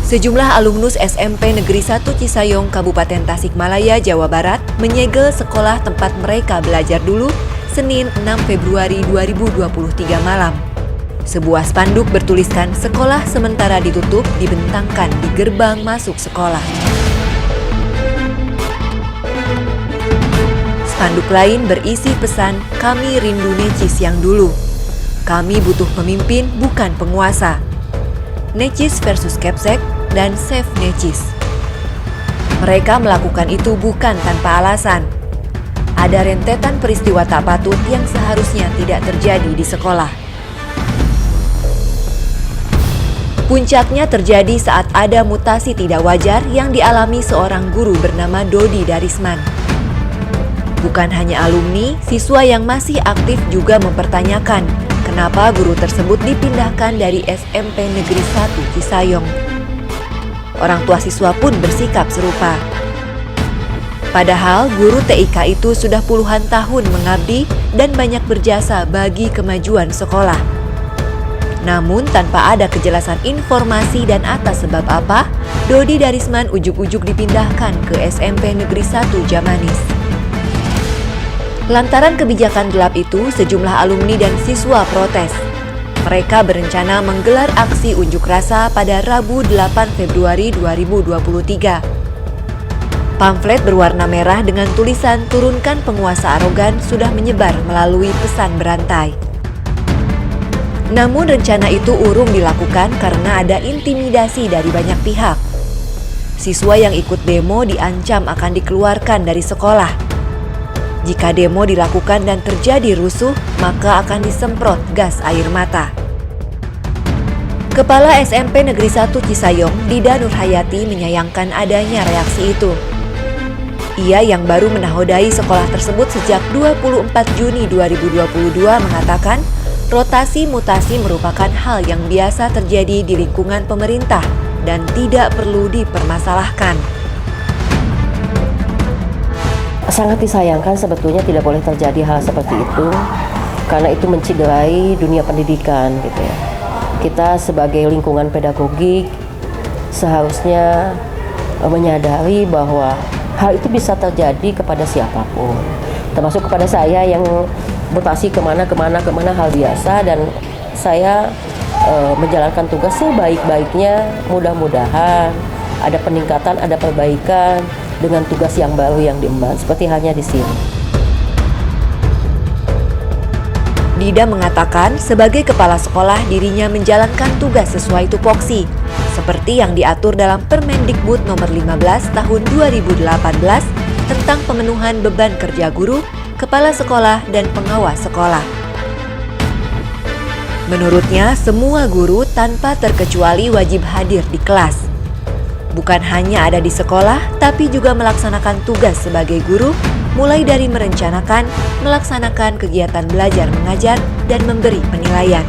Sejumlah alumnus SMP Negeri 1 Cisayong, Kabupaten Tasikmalaya, Jawa Barat menyegel sekolah tempat mereka belajar dulu Senin 6 Februari 2023 malam. Sebuah spanduk bertuliskan sekolah sementara ditutup dibentangkan di gerbang masuk sekolah. Spanduk lain berisi pesan "Kami rindu Necis yang dulu. Kami butuh pemimpin, bukan penguasa. Necis versus Kepsek dan Save Necis." Mereka melakukan itu bukan tanpa alasan. Ada rentetan peristiwa tak patut yang seharusnya tidak terjadi di sekolah. Puncaknya terjadi saat ada mutasi tidak wajar yang dialami seorang guru bernama Dodi Darisman. Bukan hanya alumni, siswa yang masih aktif juga mempertanyakan kenapa guru tersebut dipindahkan dari SMP Negeri 1 Cisayong. Orang tua siswa pun bersikap serupa. Padahal guru TIK itu sudah puluhan tahun mengabdi dan banyak berjasa bagi kemajuan sekolah. Namun tanpa ada kejelasan informasi dan atas sebab apa, Dodi Darisman ujuk-ujuk dipindahkan ke SMP Negeri 1 Jamanis. Lantaran kebijakan gelap itu, sejumlah alumni dan siswa protes. Mereka berencana menggelar aksi unjuk rasa pada Rabu 8 Februari 2023. Pamflet berwarna merah dengan tulisan "Turunkan penguasa arogan" sudah menyebar melalui pesan berantai. Namun rencana itu urung dilakukan karena ada intimidasi dari banyak pihak. Siswa yang ikut demo diancam akan dikeluarkan dari sekolah. Jika demo dilakukan dan terjadi rusuh, maka akan disemprot gas air mata. Kepala SMP Negeri 1 Cisayong, Dida Nurhayati, menyayangkan adanya reaksi itu. Ia yang baru menahodai sekolah tersebut sejak 24 Juni 2022 mengatakan, rotasi mutasi merupakan hal yang biasa terjadi di lingkungan pemerintah dan tidak perlu dipermasalahkan. Sangat disayangkan, sebetulnya tidak boleh terjadi hal seperti itu karena itu menciderai dunia pendidikan gitu ya. Kita sebagai lingkungan pedagogik seharusnya menyadari bahwa hal itu bisa terjadi kepada siapapun, termasuk kepada saya yang mutasi kemana hal biasa, dan saya menjalankan tugas sebaik-baiknya. Mudah-mudahan ada peningkatan, ada perbaikan dengan tugas yang baru yang diemban, seperti halnya di sini. Dida mengatakan sebagai kepala sekolah dirinya menjalankan tugas sesuai tupoksi, seperti yang diatur dalam Permendikbud nomor 15 tahun 2018 tentang pemenuhan beban kerja guru, kepala sekolah, dan pengawas sekolah. Menurutnya, semua guru tanpa terkecuali wajib hadir di kelas. Bukan hanya ada di sekolah, tapi juga melaksanakan tugas sebagai guru, mulai dari merencanakan, melaksanakan kegiatan belajar mengajar, dan memberi penilaian.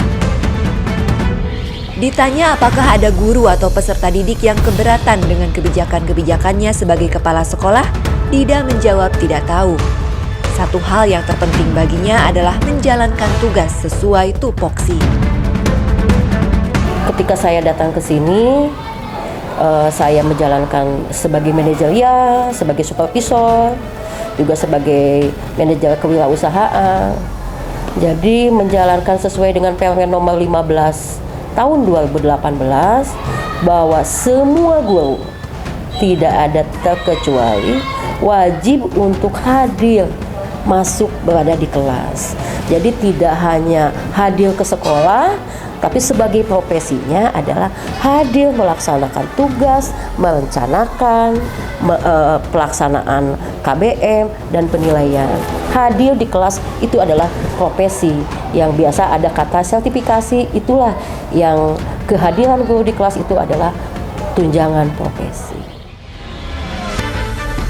Ditanya apakah ada guru atau peserta didik yang keberatan dengan kebijakan-kebijakannya sebagai kepala sekolah, Dida menjawab tidak tahu. Satu hal yang terpenting baginya adalah menjalankan tugas sesuai tupoksi. Ketika saya datang ke sini, saya menjalankan sebagai manajer sebagai supervisor, juga sebagai manajer kewirausahaan. Jadi menjalankan sesuai dengan Permen nomor 15 tahun 2018 bahwa semua guru tidak ada terkecuali wajib untuk hadir masuk berada di kelas. Jadi tidak hanya hadir ke sekolah, tapi sebagai profesinya adalah hadir melaksanakan tugas, merencanakan pelaksanaan KBM dan penilaian. Hadir di kelas itu adalah profesi yang biasa ada kata sertifikasi, itulah yang kehadiran guru di kelas itu adalah tunjangan profesi.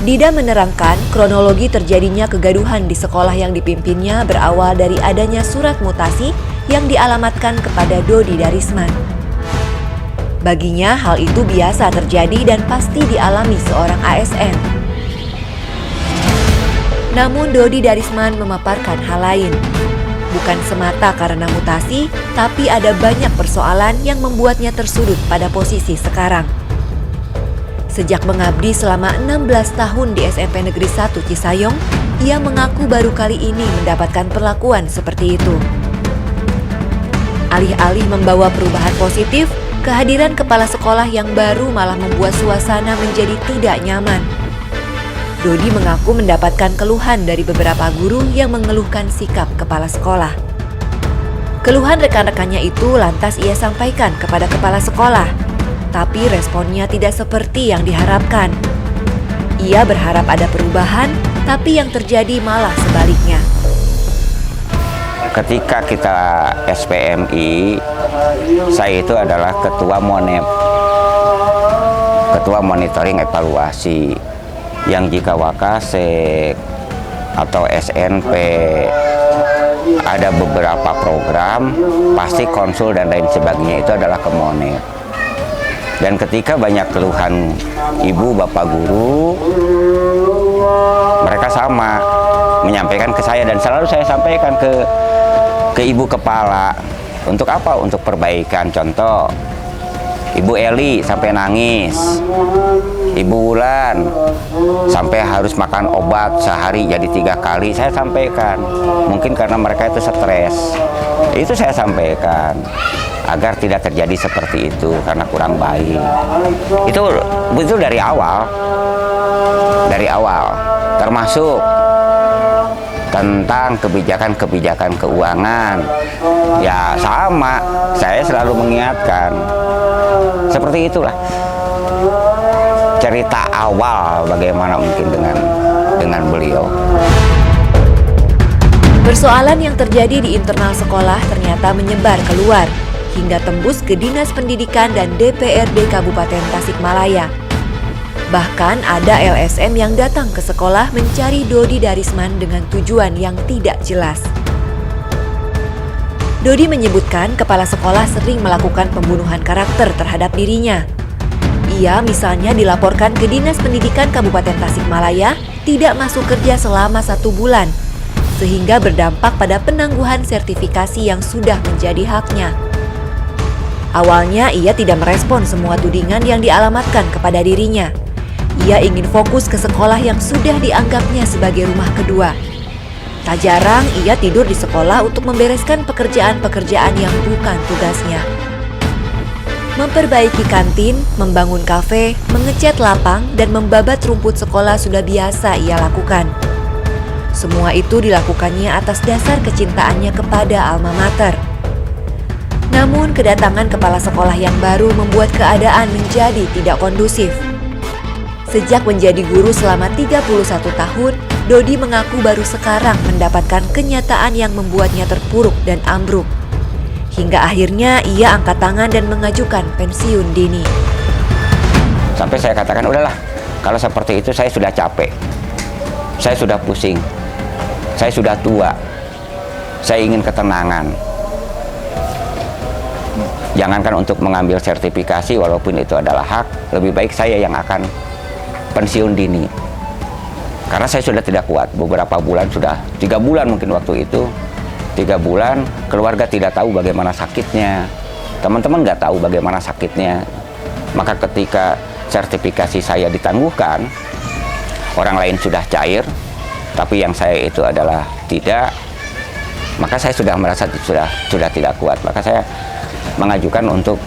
Dida menerangkan kronologi terjadinya kegaduhan di sekolah yang dipimpinnya berawal dari adanya surat mutasi yang dialamatkan kepada Dodi Darisman. Baginya hal itu biasa terjadi dan pasti dialami seorang ASN. Namun Dodi Darisman memaparkan hal lain. Bukan semata karena mutasi, tapi ada banyak persoalan yang membuatnya tersudut pada posisi sekarang. Sejak mengabdi selama 16 tahun di SMP Negeri 1 Cisayong, ia mengaku baru kali ini mendapatkan perlakuan seperti itu. Alih-alih membawa perubahan positif, kehadiran kepala sekolah yang baru malah membuat suasana menjadi tidak nyaman. Dodi mengaku mendapatkan keluhan dari beberapa guru yang mengeluhkan sikap kepala sekolah. Keluhan rekan-rekannya itu lantas ia sampaikan kepada kepala sekolah, tapi responnya tidak seperti yang diharapkan. Ia berharap ada perubahan, tapi yang terjadi malah sebaliknya. Ketika kita SPMI, saya itu adalah ketua MONEP, ketua monitoring evaluasi, yang jika Wakasek atau SNP ada beberapa program, pasti konsul dan lain sebagainya itu adalah ke MONEP. Dan ketika banyak keluhan ibu bapak guru, mereka sama menyampaikan ke saya, dan selalu saya sampaikan ke ibu kepala. Untuk apa? Untuk perbaikan. Contoh, Ibu Eli sampai nangis, Ibu Wulan sampai harus makan obat sehari jadi 3 kali, saya sampaikan. Mungkin karena mereka itu stres, itu saya sampaikan agar tidak terjadi seperti itu karena kurang baik. Itu dari awal, termasuk tentang kebijakan keuangan. Ya sama, saya selalu mengingatkan. Seperti itulah cerita awal bagaimana mungkin dengan beliau. Persoalan yang terjadi di internal sekolah ternyata menyebar keluar hingga tembus ke Dinas Pendidikan dan DPRD Kabupaten Tasikmalaya. Bahkan ada LSM yang datang ke sekolah mencari Dodi Darisman dengan tujuan yang tidak jelas. Dodi menyebutkan kepala sekolah sering melakukan pembunuhan karakter terhadap dirinya. Ia misalnya dilaporkan ke Dinas Pendidikan Kabupaten Tasikmalaya tidak masuk kerja selama 1 bulan, sehingga berdampak pada penangguhan sertifikasi yang sudah menjadi haknya. Awalnya ia tidak merespon semua tudingan yang dialamatkan kepada dirinya. Ia ingin fokus ke sekolah yang sudah dianggapnya sebagai rumah kedua. Tak jarang ia tidur di sekolah untuk membereskan pekerjaan-pekerjaan yang bukan tugasnya. Memperbaiki kantin, membangun kafe, mengecat lapang, dan membabat rumput sekolah sudah biasa ia lakukan. Semua itu dilakukannya atas dasar kecintaannya kepada alma mater. Namun kedatangan kepala sekolah yang baru membuat keadaan menjadi tidak kondusif. Sejak menjadi guru selama 31 tahun, Dodi mengaku baru sekarang mendapatkan kenyataan yang membuatnya terpuruk dan ambruk. Hingga akhirnya ia angkat tangan dan mengajukan pensiun dini. Sampai saya katakan, udahlah, kalau seperti itu saya sudah capek. Saya sudah pusing. Saya sudah tua. Saya ingin ketenangan. Jangankan untuk mengambil sertifikasi, walaupun itu adalah hak, lebih baik saya yang akan pensiun dini. Karena saya sudah tidak kuat. Beberapa bulan, sudah 3 bulan mungkin waktu itu, 3 bulan keluarga tidak tahu bagaimana sakitnya, teman-teman nggak tahu bagaimana sakitnya. Maka ketika sertifikasi saya ditangguhkan, orang lain sudah cair, tapi yang saya itu adalah tidak, maka saya sudah merasa sudah tidak kuat. Maka saya mengajukan untuk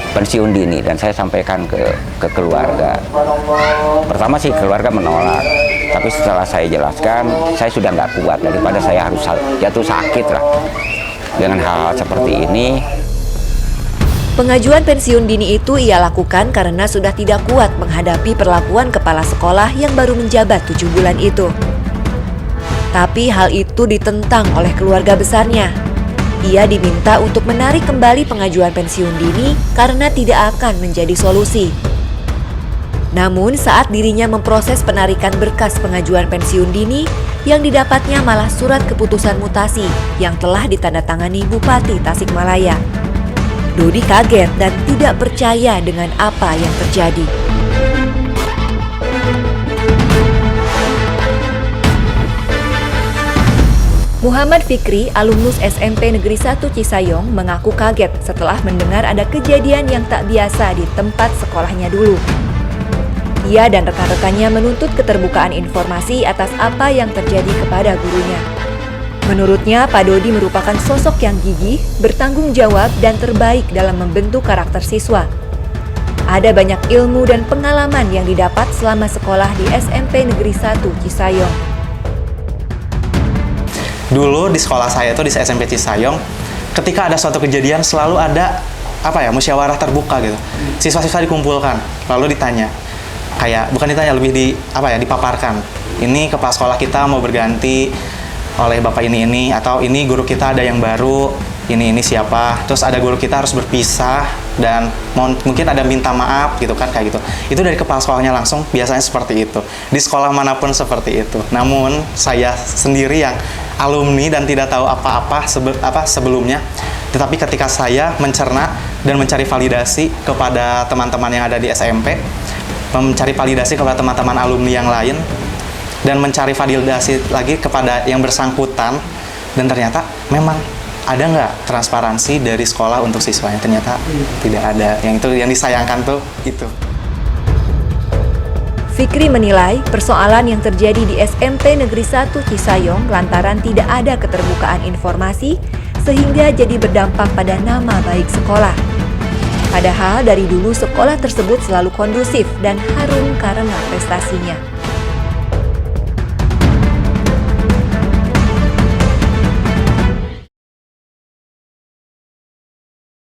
pensiun dini dan saya sampaikan ke keluarga. Pertama sih keluarga menolak, tapi setelah saya jelaskan, saya sudah nggak kuat daripada saya harus jatuh sakit lah dengan hal-hal seperti ini. Pengajuan pensiun dini itu ia lakukan karena sudah tidak kuat menghadapi perlakuan kepala sekolah yang baru menjabat 7 bulan itu. Tapi hal itu ditentang oleh keluarga besarnya. Ia diminta untuk menarik kembali pengajuan pensiun dini karena tidak akan menjadi solusi. Namun saat dirinya memproses penarikan berkas pengajuan pensiun dini, yang didapatnya malah surat keputusan mutasi yang telah ditandatangani Bupati Tasikmalaya. Dodi kaget dan tidak percaya dengan apa yang terjadi. Muhammad Fikri, alumnus SMP Negeri 1 Cisayong, mengaku kaget setelah mendengar ada kejadian yang tak biasa di tempat sekolahnya dulu. Ia dan rekan-rekannya menuntut keterbukaan informasi atas apa yang terjadi kepada gurunya. Menurutnya, Pak Dodi merupakan sosok yang gigih, bertanggung jawab, dan terbaik dalam membentuk karakter siswa. Ada banyak ilmu dan pengalaman yang didapat selama sekolah di SMP Negeri 1 Cisayong. Dulu di sekolah saya tuh di SMP Cisayong, ketika ada suatu kejadian selalu ada musyawarah terbuka gitu. Siswa-siswa dikumpulkan, lalu ditanya. Bukan ditanya, lebih dipaparkan. Ini kepala sekolah kita mau berganti oleh bapak ini atau ini guru kita ada yang baru, ini siapa, terus ada guru kita harus berpisah dan mungkin ada minta maaf gitu kan, kayak gitu. Itu dari kepala sekolahnya langsung, biasanya seperti itu. Di sekolah manapun seperti itu. Namun saya sendiri yang alumni dan tidak tahu apa-apa sebelumnya, tetapi ketika saya mencerna dan mencari validasi kepada teman-teman yang ada di SMP, mencari validasi kepada teman-teman alumni yang lain, dan mencari validasi lagi kepada yang bersangkutan, dan ternyata memang ada nggak transparansi dari sekolah untuk siswanya, ternyata tidak ada. Yang disayangkan tuh itu. Fikri menilai persoalan yang terjadi di SMP Negeri 1 Cisayong lantaran tidak ada keterbukaan informasi sehingga jadi berdampak pada nama baik sekolah. Padahal dari dulu sekolah tersebut selalu kondusif dan harum karena prestasinya.